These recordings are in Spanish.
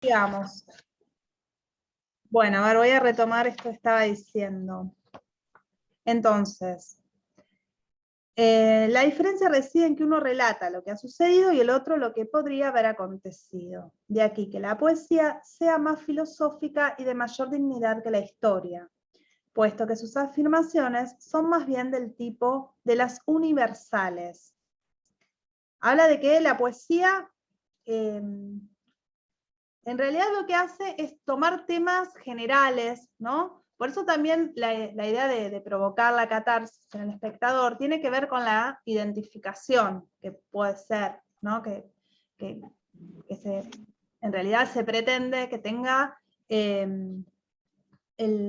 Digamos. Bueno, a ver, voy a retomar esto que estaba diciendo. Entonces, la diferencia reside en que uno relata lo que ha sucedido y el otro lo que podría haber acontecido. De aquí que la poesía sea más filosófica y de mayor dignidad que la historia, puesto que sus afirmaciones son más bien del tipo de las universales. Habla de que la poesía en realidad lo que hace es tomar temas generales, ¿no? Por eso también la idea de provocar la catarsis en el espectador tiene que ver con la identificación, que puede ser, ¿no? En realidad se pretende que tenga el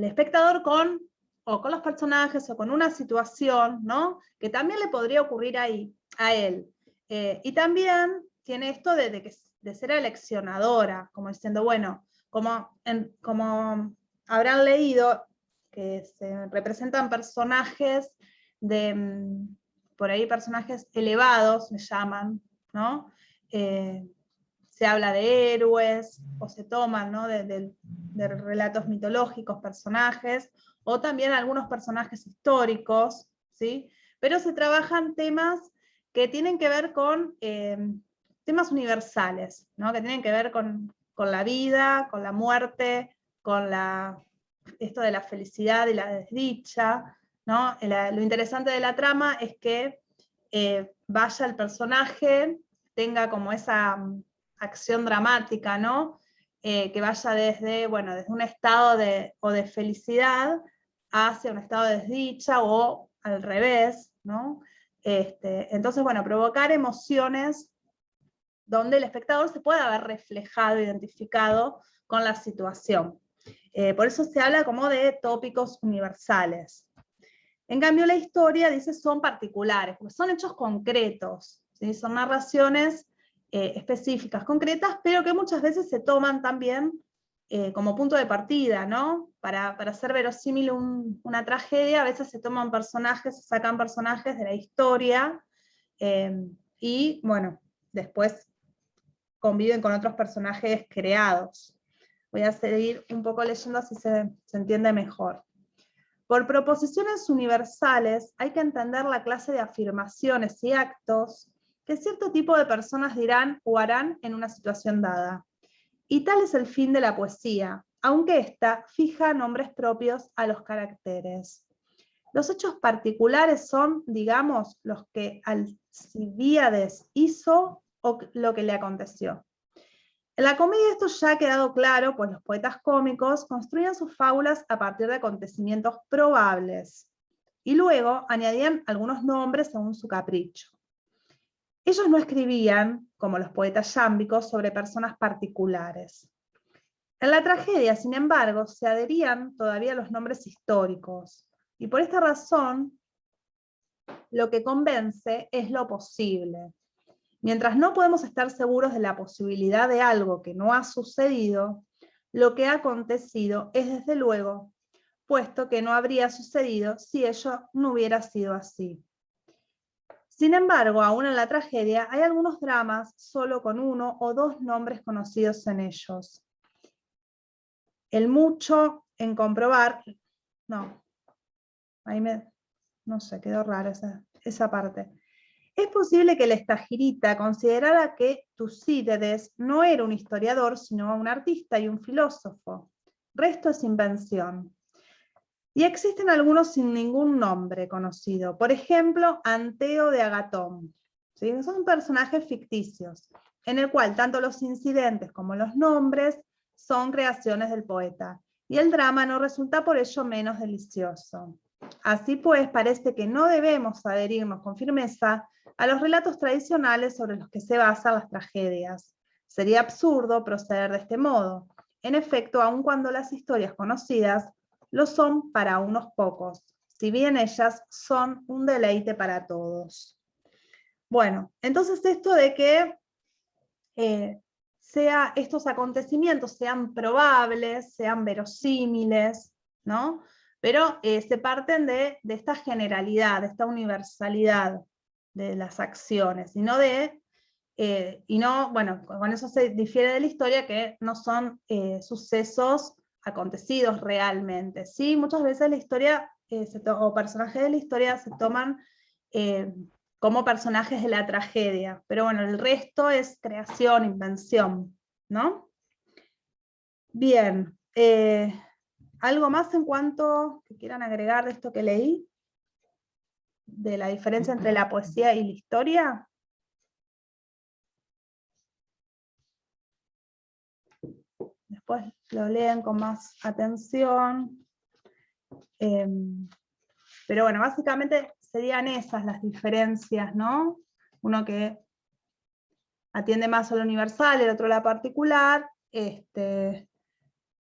espectador con los personajes o con una situación, ¿no? Que también le podría ocurrir ahí, a él. Y también tiene esto de ser aleccionadora, como diciendo, bueno, como habrán leído, que se representan personajes por ahí personajes elevados, me llaman, ¿no? Se habla de héroes, o se toman, ¿no? de relatos mitológicos, personajes, o también algunos personajes históricos, ¿sí? Pero se trabajan temas que tienen que ver con temas universales, ¿no? Que tienen que ver con la vida, con la muerte, con esto de la felicidad y la desdicha, ¿no? Lo interesante de la trama es que vaya el personaje, tenga como esa acción dramática, ¿no? Que vaya desde un estado de felicidad hacia un estado de desdicha o al revés, ¿no? Entonces, bueno, provocar emociones donde el espectador se pueda ver reflejado, identificado con la situación. Por eso se habla como de tópicos universales. En cambio, la historia, dice, son particulares, porque son hechos concretos, ¿sí? Son narraciones específicas, concretas, pero que muchas veces se toman también como punto de partida, ¿no? Para hacer verosímil una tragedia, a veces se toman personajes, se sacan personajes de la historia, y bueno, después conviven con otros personajes creados. Voy a seguir un poco leyendo así se entiende mejor. Por proposiciones universales hay que entender la clase de afirmaciones y actos que cierto tipo de personas dirán o harán en una situación dada. Y tal es el fin de la poesía, aunque ésta fija nombres propios a los caracteres. Los hechos particulares son, digamos, los que Alcibíades hizo o lo que le aconteció. En la comedia esto ya ha quedado claro, pues los poetas cómicos construían sus fábulas a partir de acontecimientos probables, y luego añadían algunos nombres según su capricho. Ellos no escribían, como los poetas yámbicos, sobre personas particulares. En la tragedia, sin embargo, se adherían todavía los nombres históricos, y por esta razón, lo que convence es lo posible. Mientras no podemos estar seguros de la posibilidad de algo que no ha sucedido, lo que ha acontecido es desde luego, puesto que no habría sucedido si ello no hubiera sido así. Sin embargo, aún en la tragedia hay algunos dramas solo con uno o dos nombres conocidos en ellos. El mucho en comprobar, no, ahí no sé, quedó rara esa parte. Es posible que el Estagirita considerara que Tucídides no era un historiador, sino un artista y un filósofo. Resto es invención. Y existen algunos sin ningún nombre conocido. Por ejemplo, Anteo de Agatón. ¿Sí? Son personajes ficticios, en el cual tanto los incidentes como los nombres son creaciones del poeta. Y el drama no resulta por ello menos delicioso. Así pues, parece que no debemos adherirnos con firmeza a los relatos tradicionales sobre los que se basan las tragedias. Sería absurdo proceder de este modo. En efecto, aun cuando las historias conocidas lo son para unos pocos, si bien ellas son un deleite para todos. Bueno, entonces esto de que estos acontecimientos sean probables, sean verosímiles, ¿no? Pero se parten de esta generalidad, de esta universalidad de las acciones, y no de y no, bueno, con eso se difiere de la historia, que no son sucesos acontecidos realmente, ¿sí? Muchas veces la historia, o personajes de la historia se toman como personajes de la tragedia, pero bueno, el resto es creación, invención, ¿no? Bien, ¿algo más en cuanto que quieran agregar de esto que leí? ¿De la diferencia entre la poesía y la historia? Después lo leen con más atención. Pero bueno, básicamente serían esas las diferencias, ¿no? Uno que atiende más a lo universal, el otro a la particular,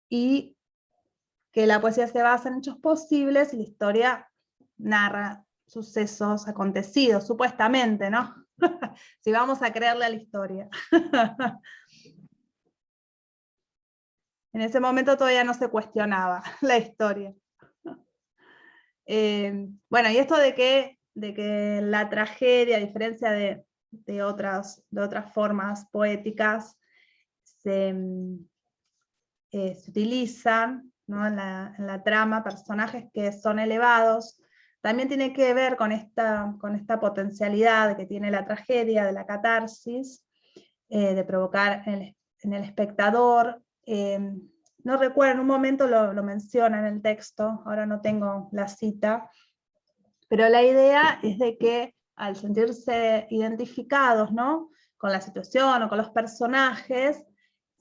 y que la poesía se basa en hechos posibles y la historia narra sucesos acontecidos, supuestamente, ¿no? Si vamos a creerle a la historia. En ese momento todavía no se cuestionaba la historia. Bueno, y esto de que la tragedia, a diferencia de otras formas poéticas, se utilizan, ¿no? en la trama personajes que son elevados, también tiene que ver con esta potencialidad que tiene la tragedia, de la catarsis, de provocar en el espectador. No recuerdo, en un momento lo menciona en el texto, ahora no tengo la cita, pero la idea es de que al sentirse identificados, ¿no? con la situación o con los personajes,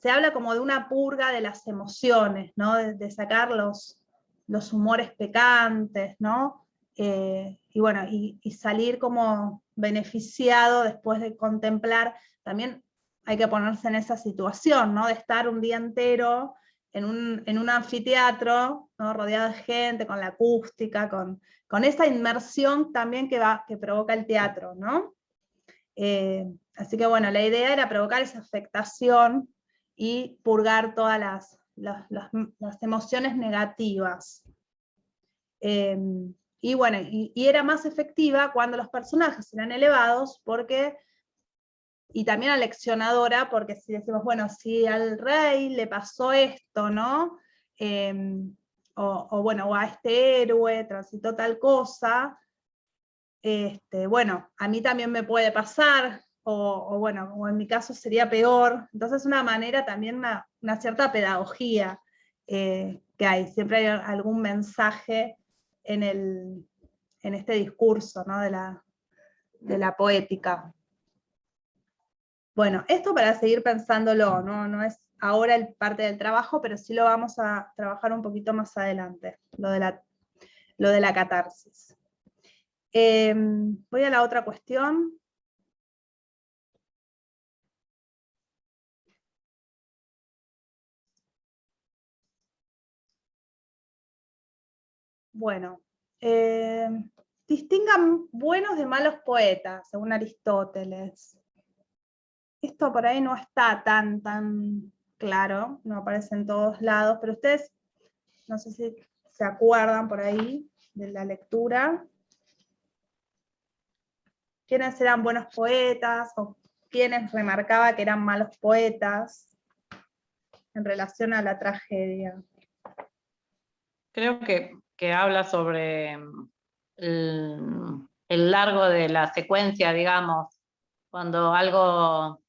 se habla como de una purga de las emociones, ¿no? de sacar los humores pecantes, ¿no? Y bueno, y salir como beneficiado después de contemplar. También hay que ponerse en esa situación, ¿no? de estar un día entero en un anfiteatro, ¿no? rodeado de gente, con la acústica, con esa inmersión también que provoca el teatro, ¿no? Así que bueno, la idea era provocar esa afectación y purgar todas las emociones negativas. Y bueno, y era más efectiva cuando los personajes eran elevados, y también aleccionadora, porque si decimos, bueno, si al rey le pasó esto, ¿no? Bueno, o a este héroe transitó tal cosa, bueno, a mí también me puede pasar, bueno, o en mi caso sería peor. Entonces una manera también, una cierta pedagogía que hay, siempre hay algún mensaje en este discurso, ¿no? de la poética. Bueno, esto para seguir pensándolo, no es ahora parte del trabajo, pero sí lo vamos a trabajar un poquito más adelante, lo de la catarsis. Voy a la otra cuestión. Bueno, distingan buenos de malos poetas, según Aristóteles. Esto por ahí no está tan claro, no aparece en todos lados, pero ustedes, no sé si se acuerdan por ahí de la lectura. ¿Quiénes eran buenos poetas o quiénes remarcaba que eran malos poetas en relación a la tragedia? Creo que habla sobre el largo de la secuencia, digamos, cuando algo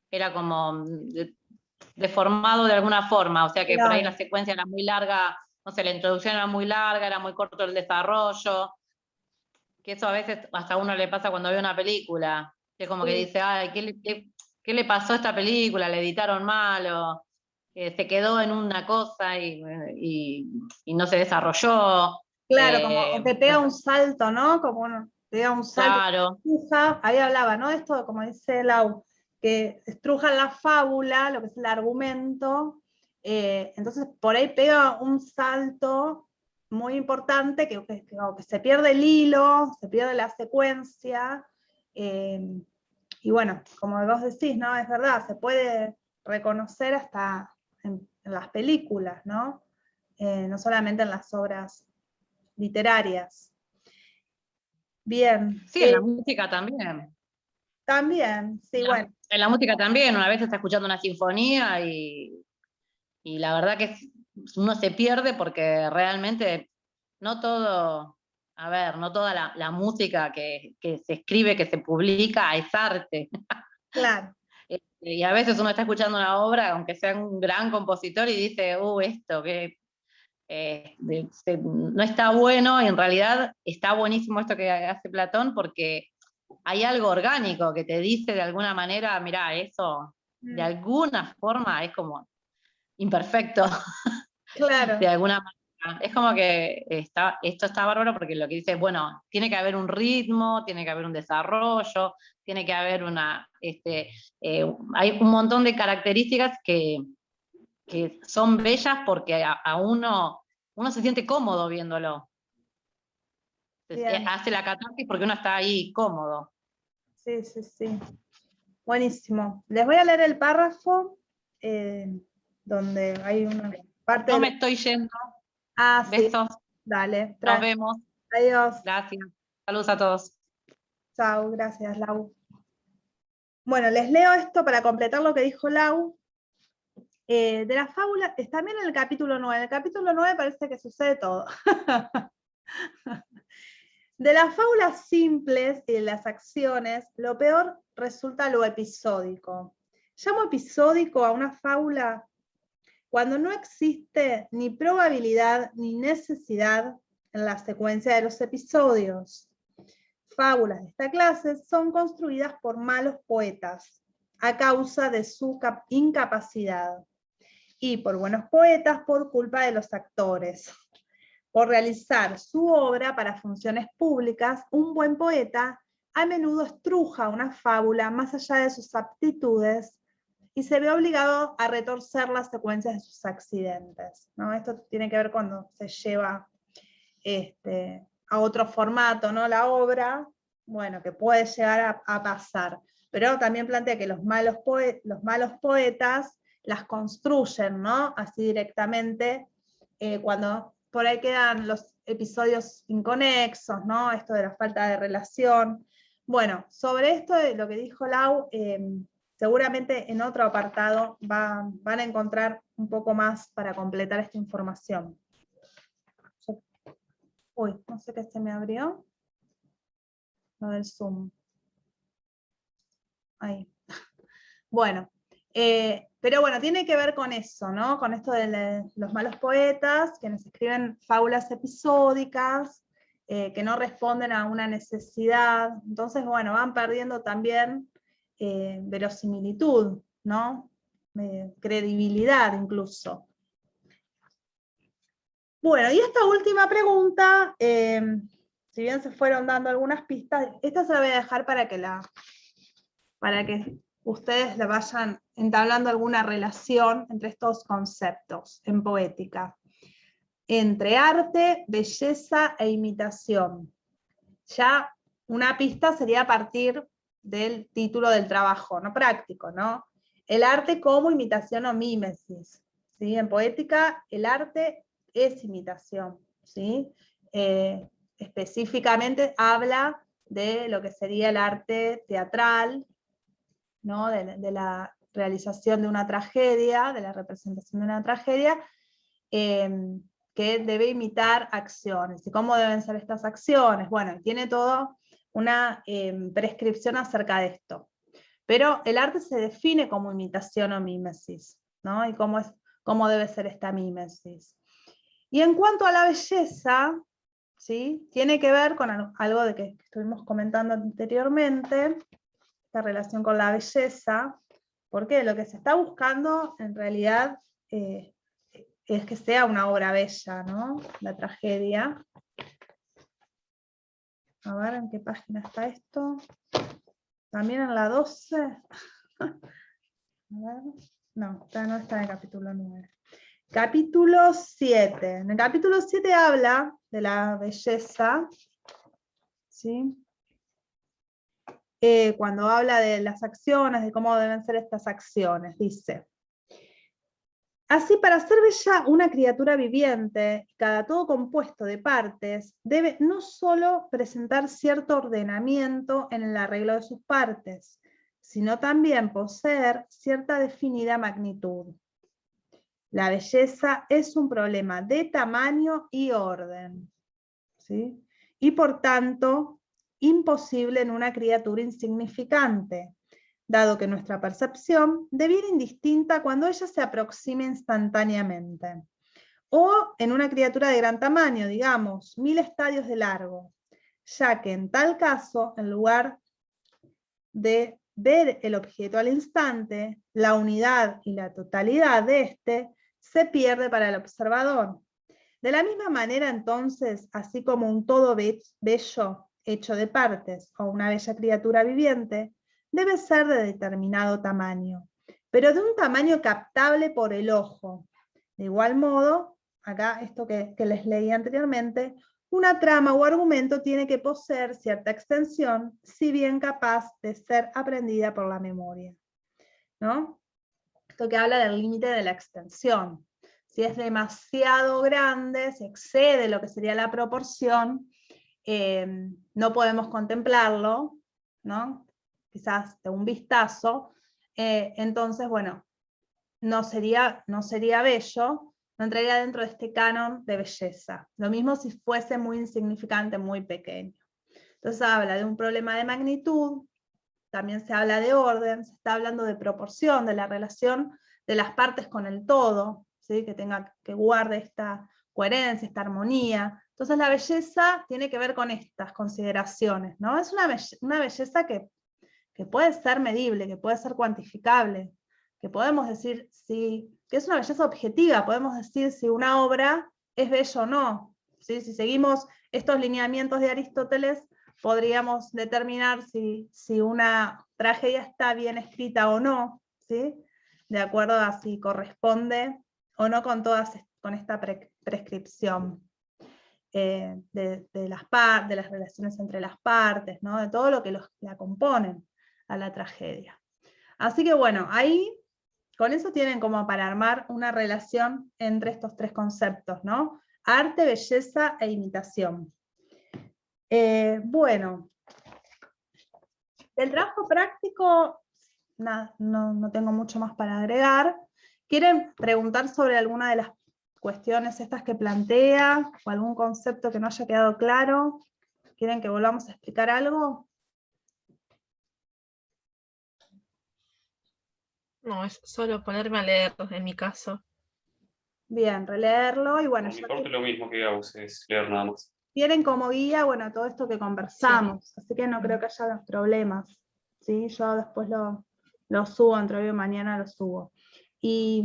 era como deformado de alguna forma, o sea que por ahí la secuencia era muy larga, no sé, la introducción era muy larga, era muy corto el desarrollo, que eso a veces hasta a uno le pasa cuando ve una película, que es como que dice, ay, ¿qué le pasó a esta película? ¿Le editaron mal? O se quedó en una cosa y no se desarrolló. Claro, como que pega un salto, ¿no? Como pega un salto. Claro. Ahí hablaba, ¿no? Esto, como dice Lau, que estrujan la fábula, lo que es el argumento, entonces por ahí pega un salto muy importante, que se pierde el hilo, se pierde la secuencia, y bueno, como vos decís, ¿no? Es verdad, se puede reconocer hasta en las películas, ¿no? No solamente en las obras literarias. Bien. Sí, en la música también. También, sí, bueno. En la música también, una vez está escuchando una sinfonía y la verdad que uno se pierde porque realmente no todo, a ver, no toda la música que se escribe, que se publica, es arte. Claro, Y a veces uno está escuchando una obra, aunque sea un gran compositor, y dice, esto que no está bueno, y en realidad está buenísimo esto que hace Platón, porque hay algo orgánico que te dice de alguna manera, mirá, eso de alguna forma es como imperfecto, de claro, alguna manera. Es como que esto está bárbaro porque lo que dice, bueno, tiene que haber un ritmo, tiene que haber un desarrollo, tiene que haber hay un montón de características que son bellas porque a uno se siente cómodo viéndolo. bien, Hace la catarsis porque uno está ahí cómodo. sí, sí, sí. Buenísimo. Les voy a leer el párrafo donde hay una parte Yo de... me estoy yendo. Ah, sí, Besos. dale, Nos vemos. adiós. Gracias. Saludos a todos. Chao, gracias, Lau. Bueno, les leo esto para completar lo que dijo Lau. De la fábula, está también en el capítulo 9. En el capítulo 9 parece que sucede todo. De las fábulas simples y de las acciones, lo peor resulta lo episódico. Llamo episódico a una fábula cuando no existe ni probabilidad ni necesidad en la secuencia de los episodios. Fábulas de esta clase son construidas por malos poetas a causa de su incapacidad y por buenos poetas por culpa de los actores. Por realizar su obra para funciones públicas, un buen poeta a menudo estruja una fábula más allá de sus aptitudes y se ve obligado a retorcer las secuencias de sus accidentes, ¿no? Esto tiene que ver cuando se lleva a otro formato, ¿no? La obra, bueno, que puede llegar a pasar. Pero también plantea que los malos poetas las construyen, ¿no? Así directamente, cuando por ahí quedan los episodios inconexos, ¿no? Esto de la falta de relación. Bueno, sobre esto de lo que dijo Lau, seguramente en otro apartado van a encontrar un poco más para completar esta información. Uy, no sé qué se me abrió. Lo del Zoom. Ahí. Bueno, pero bueno, tiene que ver con eso, ¿no? Con esto de los malos poetas, quienes escriben fábulas episódicas, que no responden a una necesidad. Entonces, bueno, van perdiendo también verosimilitud, ¿no? Credibilidad incluso. Bueno, y esta última pregunta, si bien se fueron dando algunas pistas, esta se la voy a dejar para que ustedes le vayan entablando alguna relación entre estos conceptos en poética. Entre arte, belleza e imitación. Ya una pista sería a partir del título del trabajo, no práctico, ¿no? El arte como imitación o mímesis. ¿Sí? En poética, el arte es imitación. ¿Sí? Específicamente habla de lo que sería el arte teatral, ¿no? de la realización de una tragedia, de la representación de una tragedia, que debe imitar acciones. ¿Y cómo deben ser estas acciones? Bueno, tiene toda una prescripción acerca de esto. Pero el arte se define como imitación o mímesis, ¿no? Y cómo debe ser esta mímesis. Y en cuanto a la belleza, ¿sí? Tiene que ver con algo de que estuvimos comentando anteriormente, esta relación con la belleza, porque lo que se está buscando en realidad es que sea una obra bella, ¿no? La tragedia. A ver, ¿en qué página está esto? También en la 12. A ver. No, no está en el capítulo 9. Capítulo 7. En el capítulo 7 habla de la belleza, ¿sí? Cuando habla de las acciones, de cómo deben ser estas acciones, dice: así, para ser bella una criatura viviente, cada todo compuesto de partes, debe no solo presentar cierto ordenamiento en el arreglo de sus partes, sino también poseer cierta definida magnitud. La belleza es un problema de tamaño y orden, ¿sí? Y por tanto, imposible en una criatura insignificante, dado que nuestra percepción deviene indistinta cuando ella se aproxima instantáneamente. O en una criatura de gran tamaño, digamos, 1000 estadios de largo, ya que en tal caso, en lugar de ver el objeto al instante, la unidad y la totalidad de éste se pierde para el observador. De la misma manera, entonces, así como un todo bello hecho de partes o una bella criatura viviente, debe ser de determinado tamaño, pero de un tamaño captable por el ojo. De igual modo, acá esto que les leí anteriormente, una trama o argumento tiene que poseer cierta extensión, si bien capaz de ser aprendida por la memoria, ¿no? Esto que habla del límite de la extensión. Si es demasiado grande, si excede lo que sería la proporción, no podemos contemplarlo, ¿no? Quizás de un vistazo, entonces, bueno, no sería bello, no entraría dentro de este canon de belleza. Lo mismo si fuese muy insignificante, muy pequeño. Entonces habla de un problema de magnitud, también se habla de orden, se está hablando de proporción, de la relación de las partes con el todo, ¿sí? Que guarde esta coherencia, esta armonía. Entonces la belleza tiene que ver con estas consideraciones, ¿no? Es una belleza que puede ser medible, que puede ser cuantificable, que podemos decir que es una belleza objetiva, podemos decir si una obra es bella o no. ¿Sí? Si seguimos estos lineamientos de Aristóteles, podríamos determinar si una tragedia está bien escrita o no, ¿sí? De acuerdo a si corresponde o no con esta prescripción de las relaciones entre las partes, ¿no? De todo lo que la componen a la tragedia. Así que bueno, ahí con eso tienen como para armar una relación entre estos tres conceptos, ¿no? Arte, belleza e imitación. Bueno, del trabajo práctico no tengo mucho más para agregar. ¿Quieren preguntar sobre alguna de las cuestiones estas que plantea, o algún concepto que no haya quedado claro? ¿Quieren que volvamos a explicar algo? No, es solo ponerme a leer en mi caso. Bien, releerlo y bueno, No me importa lo mismo que Gauss, es leer nada más. tienen como guía, bueno, todo esto que conversamos, así que no creo que haya problemas, ¿sí? Yo después lo subo, entre hoy y mañana lo subo. Y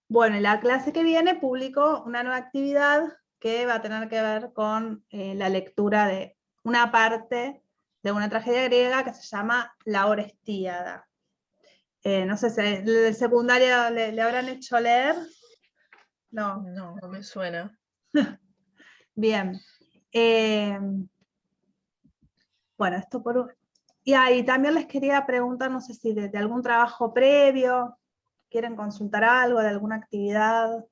bueno, en la clase que viene publico una nueva actividad que va a tener que ver con la lectura de una parte de una tragedia griega que se llama La Orestíada. No sé si el secundario le habrán hecho leer. No. No me suena. Bien. Bueno, esto por... Y también les quería preguntar, no sé si de algún trabajo previo, quieren consultar algo, de alguna actividad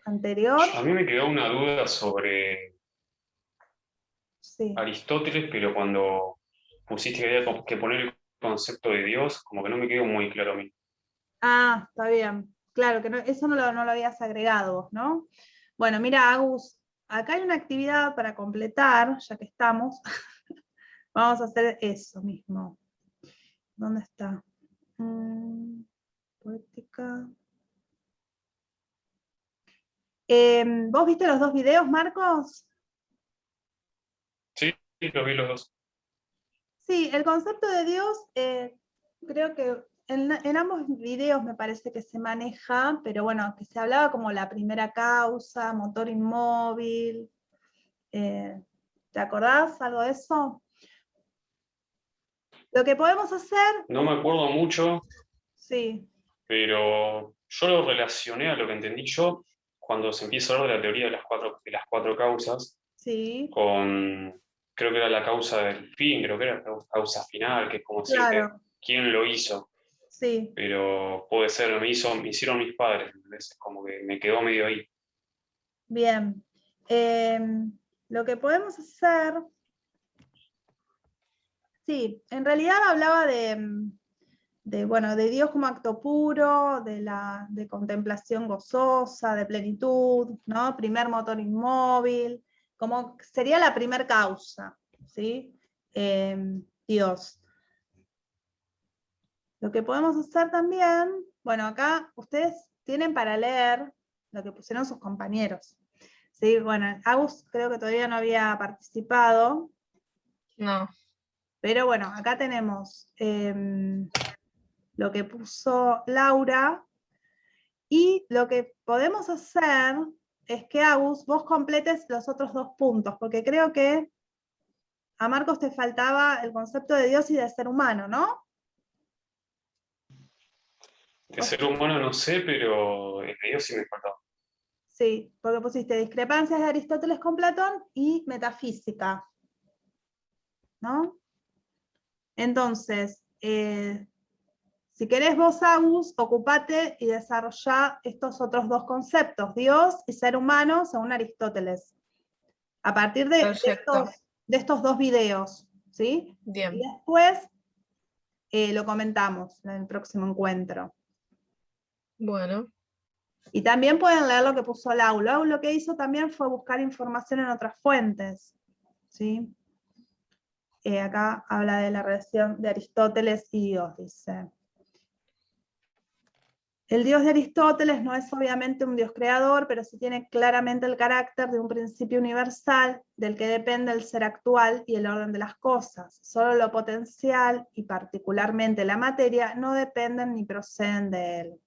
anterior. A mí me quedó una duda sobre Sí. Aristóteles, pero cuando pusiste que había que poner el concepto de Dios, como que no me quedó muy claro a mí. Ah, está bien. Claro, que eso no lo habías agregado vos, ¿no? Bueno, mira, Agus, acá hay una actividad para completar, ya que estamos. Vamos a hacer eso mismo. ¿Dónde está? Poética. ¿Vos viste los dos videos, Marcos? Sí, los vi los dos. Sí, el concepto de Dios, creo que en ambos videos me parece que se maneja, pero bueno, que se hablaba como la primera causa, motor inmóvil. ¿Te acordás algo de eso? Lo que podemos hacer... No me acuerdo mucho, Sí. pero yo lo relacioné a lo que entendí yo cuando se empieza a hablar de la teoría de las cuatro causas, Sí, con, creo que era la causa del fin, creo que era la causa final, que es como decirte claro, quién lo hizo, sí, pero puede ser, me hicieron mis padres, ¿entendés? Como que me quedó medio ahí. bien. Lo que podemos hacer sí, en realidad hablaba bueno, de Dios como acto puro, de contemplación gozosa, de plenitud, ¿no? Primer motor inmóvil, como sería la primer causa, ¿sí? Dios. Lo que podemos hacer también, bueno, acá ustedes tienen para leer lo que pusieron sus compañeros. Sí, bueno, Agus creo que todavía no había participado, No. pero bueno, acá tenemos lo que puso Laura, y lo que podemos hacer es que, Agus, vos completes los otros 2 puntos, porque creo que a Marcos te faltaba el concepto de Dios y de ser humano, ¿no? De ser humano no sé, pero el de Dios sí me faltaba. Sí, porque pusiste discrepancias de Aristóteles con Platón y metafísica, ¿no? Entonces, si querés vos, Agus, ocupate y desarrollá estos otros 2 conceptos, Dios y ser humano, según Aristóteles, a partir de Perfecto. estos 2 videos, ¿sí? Bien. Y después lo comentamos en el próximo encuentro. Bueno. Y también pueden leer lo que puso Lau. Lau lo que hizo también fue buscar información en otras fuentes, ¿sí? Acá habla de la relación de Aristóteles y Dios, dice. El Dios de Aristóteles no es obviamente un Dios creador, pero sí tiene claramente el carácter de un principio universal del que depende el ser actual y el orden de las cosas. Solo lo potencial y particularmente la materia no dependen ni proceden de él.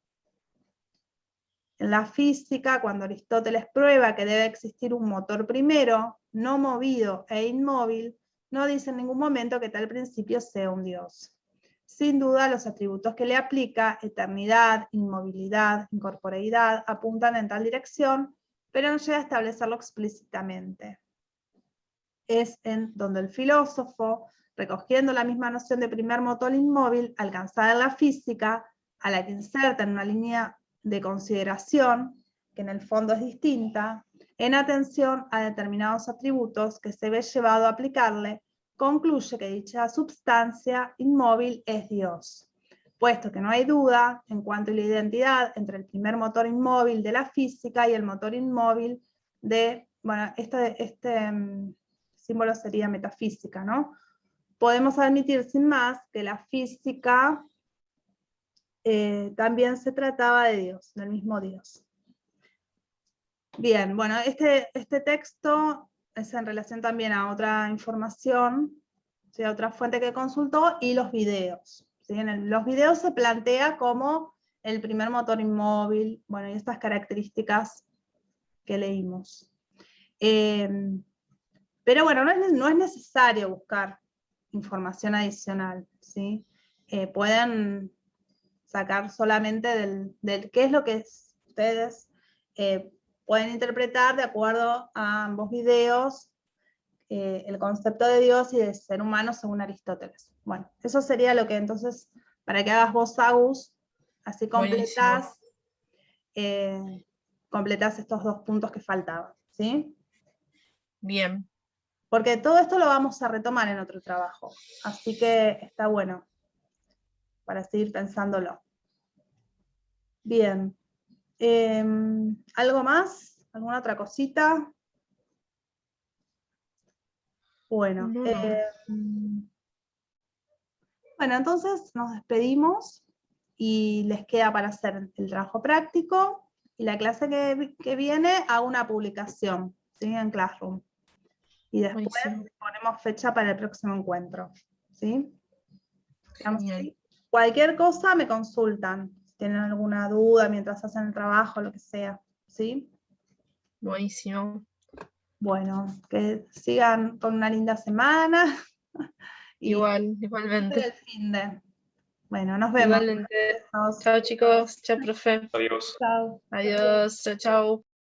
En la física, cuando Aristóteles prueba que debe existir un motor primero, no movido e inmóvil, no dice en ningún momento que tal principio sea un Dios. Sin duda, los atributos que le aplica, eternidad, inmovilidad, incorporeidad, apuntan en tal dirección, pero no llega a establecerlo explícitamente. Es en donde el filósofo, recogiendo la misma noción de primer motor inmóvil alcanzada en la física, a la que inserta en una línea de consideración, que en el fondo es distinta, en atención a determinados atributos que se ve llevado a aplicarle, concluye que dicha substancia inmóvil es Dios, puesto que no hay duda en cuanto a la identidad entre el primer motor inmóvil de la física y el motor inmóvil de, bueno, este símbolo sería metafísica, ¿no? Podemos admitir sin más que la física también se trataba de Dios, del mismo Dios. Bien, bueno, este texto es en relación también a otra información, ¿sí? A otra fuente que consultó, y los videos. ¿Sí? Los videos se plantea como el primer motor inmóvil, bueno, y estas características que leímos. Pero bueno, no es necesario buscar información adicional, ¿sí? Pueden sacar solamente del qué es lo que ustedes pueden interpretar de acuerdo a ambos videos, el concepto de Dios y de ser humano según Aristóteles. Bueno, eso sería lo que entonces, para que hagas vos, Agus, así completás estos 2 puntos que faltaban, ¿sí? Bien. Porque todo esto lo vamos a retomar en otro trabajo, así que está bueno para seguir pensándolo. Bien. ¿Algo más? ¿Alguna otra cosita? Bueno. No. Bueno, entonces nos despedimos y les queda para hacer el trabajo práctico, y la clase que viene hago una publicación, ¿sí? En Classroom. Y después Buenísimo. ponemos fecha para el próximo encuentro, ¿sí? Genial. Cualquier cosa me consultan, si tienen alguna duda mientras hacen el trabajo, lo que sea, ¿sí? Buenísimo. Bueno, que sigan con una linda semana. Y Igualmente. el fin de. Bueno, nos vemos. Igualmente. Besos. Chao chicos, chao profe. Adiós. Chao. Adiós, chao, chao.